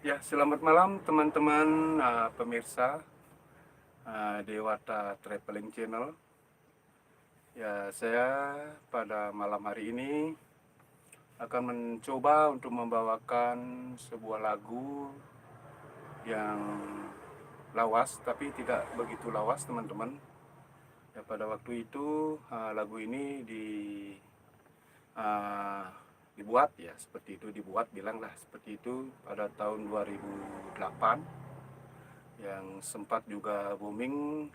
Ya, selamat malam teman-teman pemirsa Dewata Traveling Channel. Ya, saya pada malam hari ini akan mencoba untuk membawakan sebuah lagu yang lawas, tapi tidak begitu lawas teman-teman. Ya, pada waktu itu lagu ini uh, dibuat ya seperti itu, bilanglah seperti itu pada tahun 2008, yang sempat juga booming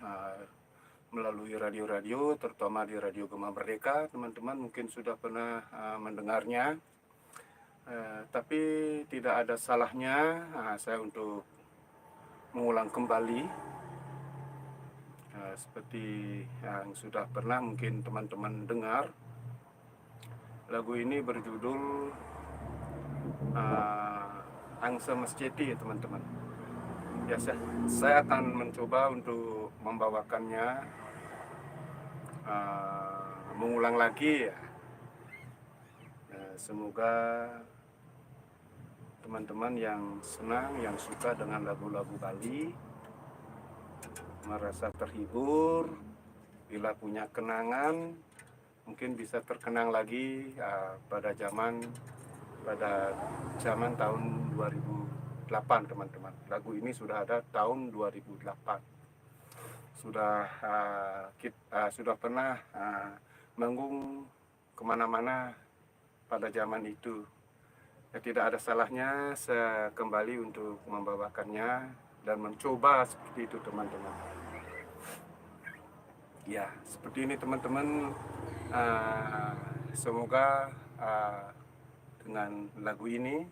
melalui radio-radio, terutama di Radio Gema Merdeka. Teman-teman mungkin sudah pernah mendengarnya, tapi tidak ada salahnya saya untuk mengulang kembali seperti yang sudah pernah mungkin teman-teman dengar. Lagu ini berjudul Angsa Mesjeti ya teman-teman. Ya, saya akan mencoba untuk membawakannya mengulang lagi ya. Semoga teman-teman yang senang, yang suka dengan lagu-lagu Bali merasa terhibur. Bila punya kenangan, mungkin bisa terkenang lagi pada zaman tahun 2008 teman-teman. Lagu ini sudah ada tahun 2008. Sudah pernah manggung kemana-mana pada zaman itu. Ya, tidak ada salahnya saya kembali untuk membawakannya dan mencoba seperti itu teman-teman. Ya, seperti ini teman-teman. Semoga dengan lagu ini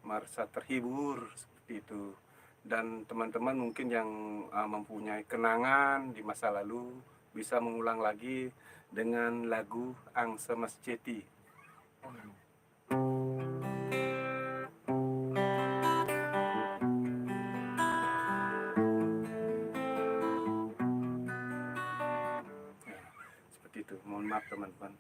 merasa terhibur seperti itu. Dan teman-teman mungkin yang mempunyai kenangan di masa lalu bisa mengulang lagi dengan lagu Angsa Mesjeti. Seperti itu. Mohon maaf teman-teman.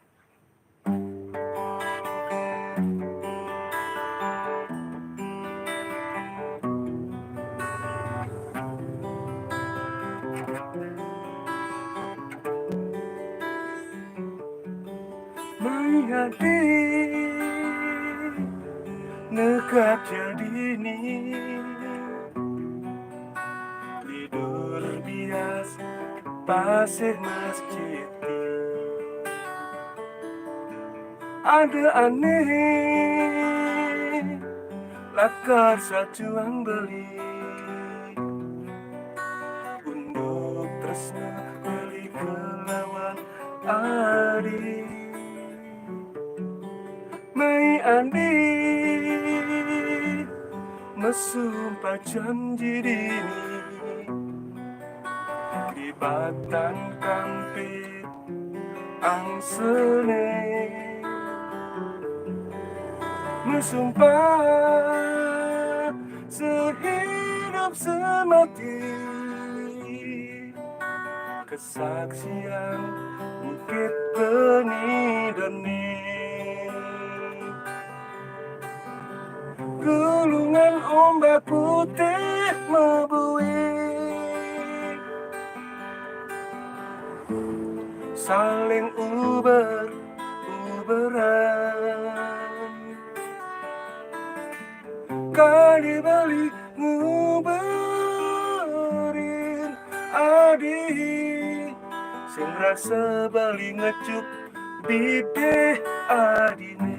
Menghati nekat jadini tidur biasa pasir masjid. Ada aneh lakar sacuang beli untuk tresna beli kelawan adi mai andi mesumpah janji dini di batan kampit angsene mesumpah sehidup semati kesaksian Bukit Penidani gulungan ombak putih membui saling uberan kali bali nguberin adi sing rasa bali ngecup bibih adine.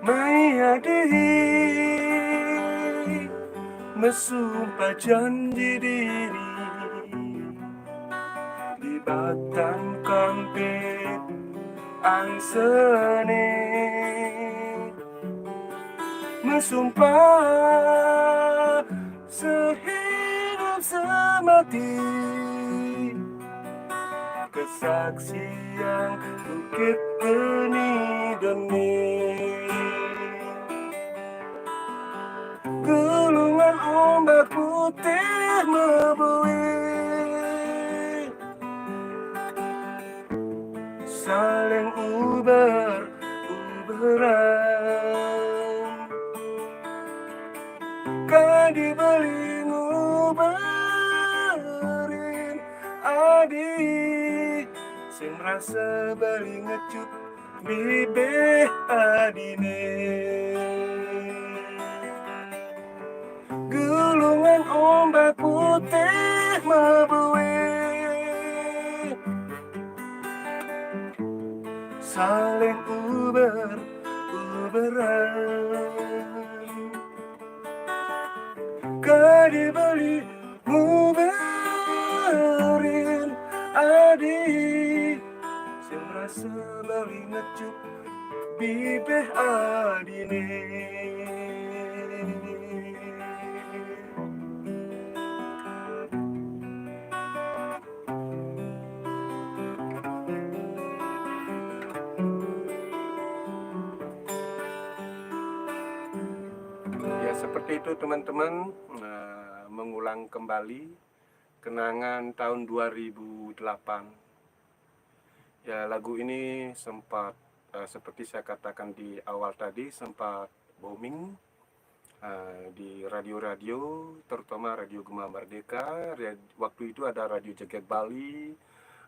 Mayadi mesumpah janji diri di batang kampit angsene mesumpah sehidup hidup semati, kesaksian bukit benih-benih. Gulungan ombak putih membuih, saling uber-uberan. Kan dibeli nguberin adi, sing rasa beli ngecut bibih adine. Gulungan ombak putih membuih, saling uber-uberan. Kan dibeli nguberin adi, sing rasa beli ngecut bibih adine. Ya seperti itu teman-teman, mengulang kembali kenangan tahun 2008. Ya lagu ini sempat seperti saya katakan di awal tadi, sempat booming di radio-radio, terutama Radio Gema Merdeka. Waktu itu ada Radio Jagat Bali,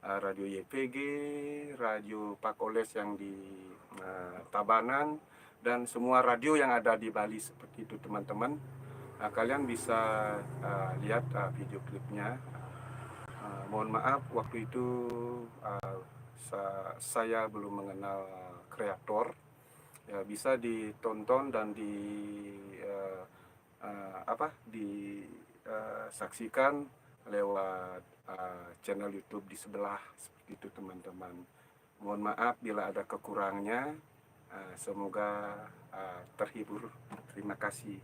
Radio YPG, Radio Pak Oles yang di Tabanan, dan semua radio yang ada di Bali seperti itu teman-teman. Kalian bisa lihat video klipnya. Mohon maaf waktu itu saya belum mengenal kreator. Ya, bisa ditonton dan disaksikan lewat channel YouTube di sebelah seperti itu teman-teman. Mohon maaf bila ada kekurangnya. Semoga terhibur. Terima kasih.